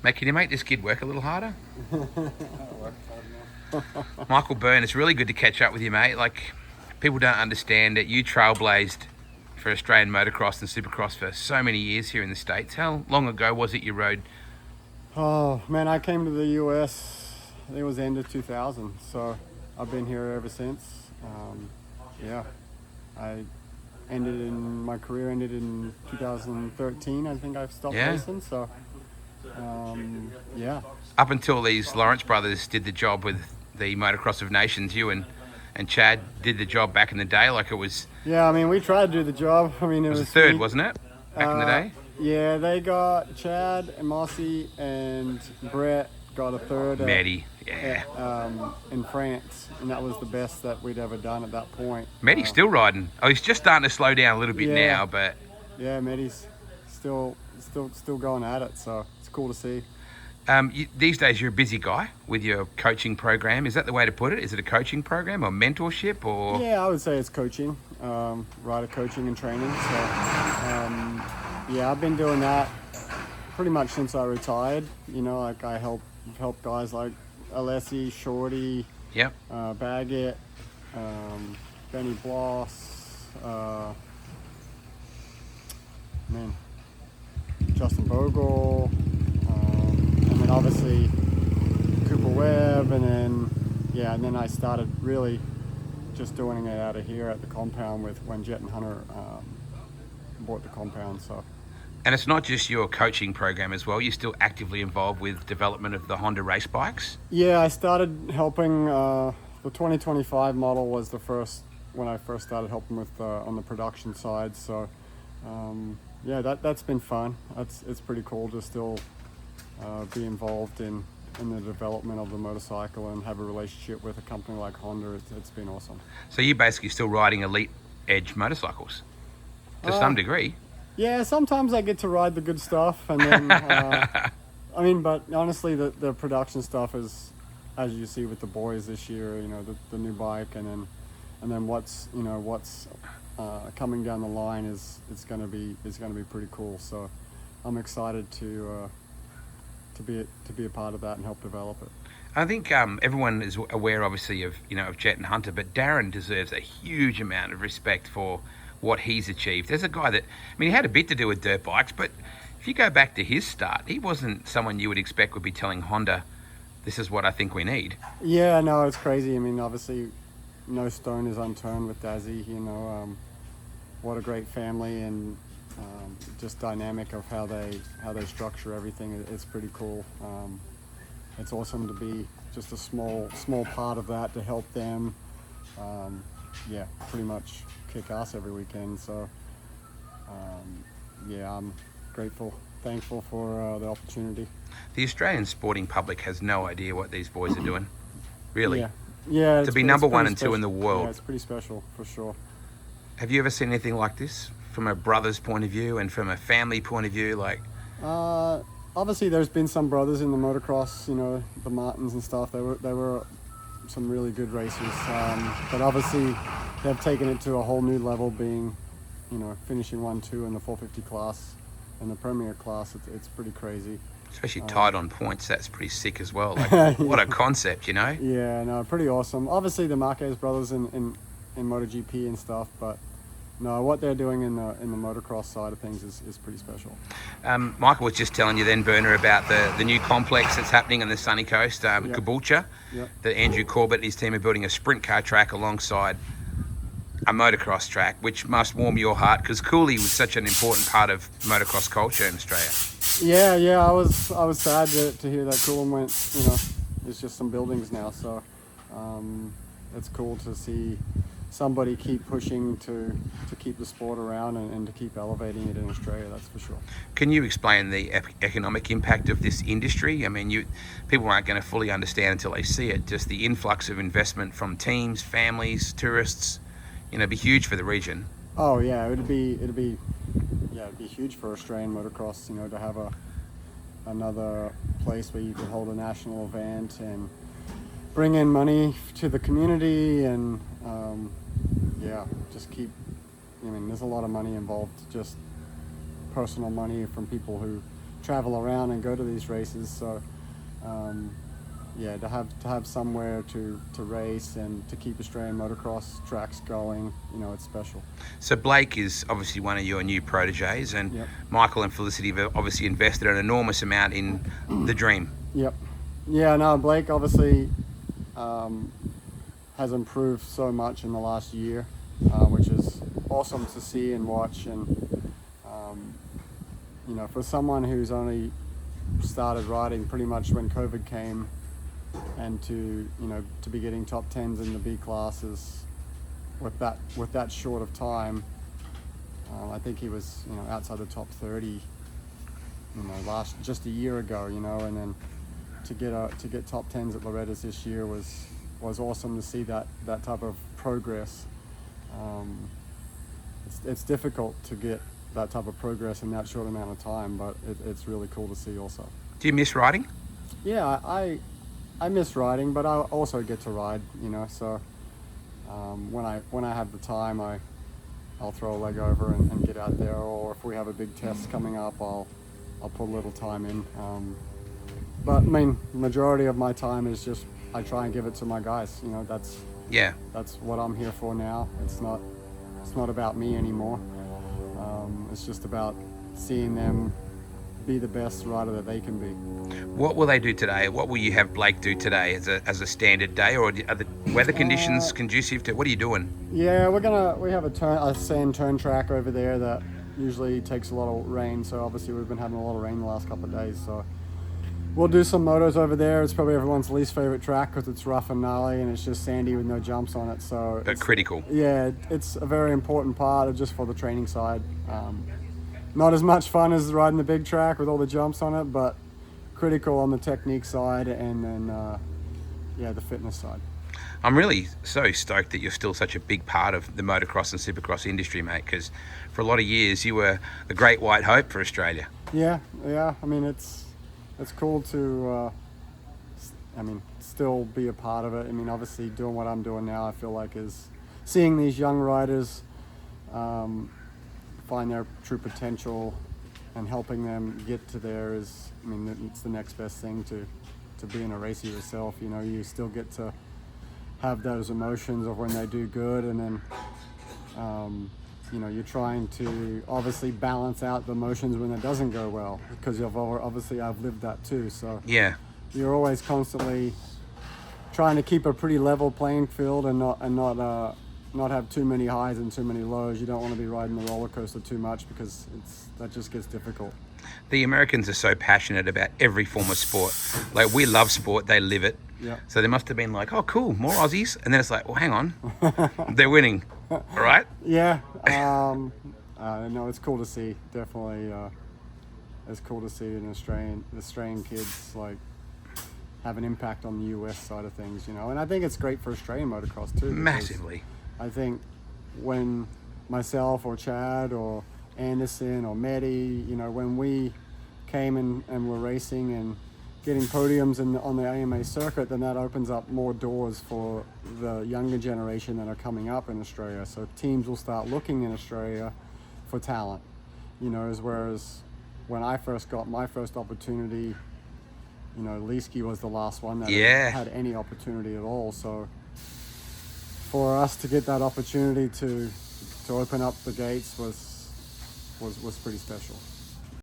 Mate, can you make this kid work a little harder? Work hard now. Michael Byrne, it's really good to catch up with you, mate. Like, people don't understand that you trailblazed for Australian motocross and supercross for so many years here in the States. How long ago was it you rode? Oh man, I came to the US, I think it was the end of 2000, so I've been here ever since. Yeah, my career ended in 2013. I think I've stopped racing, so yeah. Up until these Lawrence brothers did the job with the Motocross of Nations, you and Chad did the job back in the day, like it was... Yeah, I mean, we tried to do the job. I mean, it was a third, wasn't it, back in the day? Yeah, they got Chad and Aussie and Brett got a third in France, and that was the best that we'd ever done at that point. Meddy's still riding. Oh, he's just starting to slow down a little bit now, but... Yeah, Meddy's still going at it, so it's cool to see. These days you're a busy guy with your coaching program. Is that the way to put it? Is it a coaching program or mentorship or? Yeah, I would say it's coaching, rider coaching and training. So yeah, I've been doing that pretty much since I retired. You know, like I help guys like Alessi, Shorty, Baggett, Benny Bloss, Justin Bogle. And then obviously Cooper Webb, and then I started really just doing it out of here at the compound when Jet and Hunter bought the compound. So. And it's not just your coaching program as well. You're still actively involved with development of the Honda race bikes. Yeah, I started helping. The 2025 model was the first when I first started helping with on the production side. So yeah, that's been fun. It's pretty cool to still. Be involved in the development of the motorcycle and have a relationship with a company like Honda. It's been awesome. So you're basically still riding elite edge motorcycles to some degree? Yeah, sometimes I get to ride the good stuff, and then I mean, but honestly, the production stuff is, as you see with the boys this year. You know, the new bike, and then what's coming down the line is going to be pretty cool. So I'm excited to be a part of that and help develop it. I think everyone is aware, obviously, of Jet and Hunter, but Darren deserves a huge amount of respect for what he's achieved. There's a guy that, I mean, he had a bit to do with dirt bikes, but if you go back to his start, he wasn't someone you would expect would be telling Honda, this is what I think we need. Yeah, no, it's crazy. I mean, obviously, no stone is unturned with Dazzy. You know, what a great family, and just dynamic of how they structure everything. It's pretty cool. It's awesome to be just a small part of that to help them. Yeah, pretty much kick ass every weekend. So yeah, I'm thankful for the opportunity. The Australian sporting public has no idea what these boys are doing. Really. Yeah. To be number 1 and 2 in the world. Yeah, it's pretty special for sure. Have you ever seen anything like this from a brother's point of view and from a family point of view? Like, obviously, there's been some brothers in the motocross. You know, the Martins and stuff. They were some really good racers, but obviously they've taken it to a whole new level. Being, finishing 1-2 in the 450 class and the Premier class. It's pretty crazy. Especially tied on points. That's pretty sick as well. Like, what a concept, you know? Yeah, no, pretty awesome. Obviously, the Marquez brothers in MotoGP and stuff, but no, what they're doing in the motocross side of things is pretty special. Michael was just telling you then, Byrner, about the new complex that's happening on the sunny coast, Caboolture. Yep. That Andrew Corbett and his team are building a sprint car track alongside a motocross track, which must warm your heart because Cooley was such an important part of motocross culture in Australia. Yeah, I was sad to hear that Coolum went. There's just some buildings now, so it's cool to see somebody keep pushing to keep the sport around and to keep elevating it in Australia. That's for sure. Can you explain the economic impact of this industry? I mean, people aren't going to fully understand until they see it. Just the influx of investment from teams, families, tourists. It'd be huge for the region. Oh yeah, it'd be huge for Australian motocross. To have another place where you could hold a national event and bring in money to the community, and just keep. I mean, there's a lot of money involved, just personal money from people who travel around and go to these races. So yeah, to have somewhere to race and to keep Australian motocross tracks going, it's special. So Blake is obviously one of your new proteges, and Yep. Michael and Felicity have obviously invested an enormous amount in the dream. Yep. Yeah, no, Blake obviously has improved so much in the last year, which is awesome to see and watch. And for someone who's only started riding pretty much when COVID came, and to be getting top 10s in the B classes with that short of time, I think he was outside the top 30 just a year ago, and then to get top 10s at Loretta's this year was awesome to see that type of progress. It's difficult to get that type of progress in that short amount of time, but it's really cool to see also. Do you miss riding? Yeah, I miss riding, but I also get to ride, so when I have the time, I'll throw a leg over and get out there, or if we have a big test coming up, I'll put a little time in. But I mean, majority of my time is just I try and give it to my guys. That's what I'm here for now. It's not about me anymore. It's just about seeing them be the best rider that they can be. What will they do today? What will you have Blake do today as a standard day, or are the weather conditions conducive to? What are you doing? Yeah, we have a sand turn track over there that usually takes a lot of rain. So obviously we've been having a lot of rain the last couple of days. So we'll do some motos over there. It's probably everyone's least favorite track because it's rough and gnarly and it's just sandy with no jumps on it. So But critical. Yeah, it's a very important part of just for the training side. Not as much fun as riding the big track with all the jumps on it, but critical on the technique side and then the fitness side. I'm really so stoked that you're still such a big part of the motocross and supercross industry, mate, because for a lot of years you were the great white hope for Australia. Yeah. I mean, it's cool to still be a part of it. I mean, obviously doing what I'm doing now, I feel like is seeing these young riders find their true potential and helping them get to there is, I mean, it's the next best thing to being a racer yourself. You still get to have those emotions of when they do good, and then you're trying to obviously balance out the emotions when it doesn't go well, because I've lived that too. So Yeah. you're always constantly trying to keep a pretty level playing field and not have too many highs and too many lows. You don't want to be riding the roller coaster too much because that just gets difficult. The Americans are so passionate about every form of sport. Like, we love sport, they live it. Yeah. So they must have been like, oh, cool, more Aussies. And then it's like, well, hang on, they're winning, all right? Yeah. No, it's cool to see. Definitely, it's cool to see an Australian kids like have an impact on the US side of things, And I think it's great for Australian motocross too. Massively. I think when myself or Chad or Anderson or Mehdi, when we came and were racing and getting podiums on the AMA circuit, then that opens up more doors for the younger generation that are coming up in Australia. So teams will start looking in Australia for talent, whereas when I first got my first opportunity, Leesky was the last one that had any opportunity at all. So for us to get that opportunity to open up the gates was pretty special.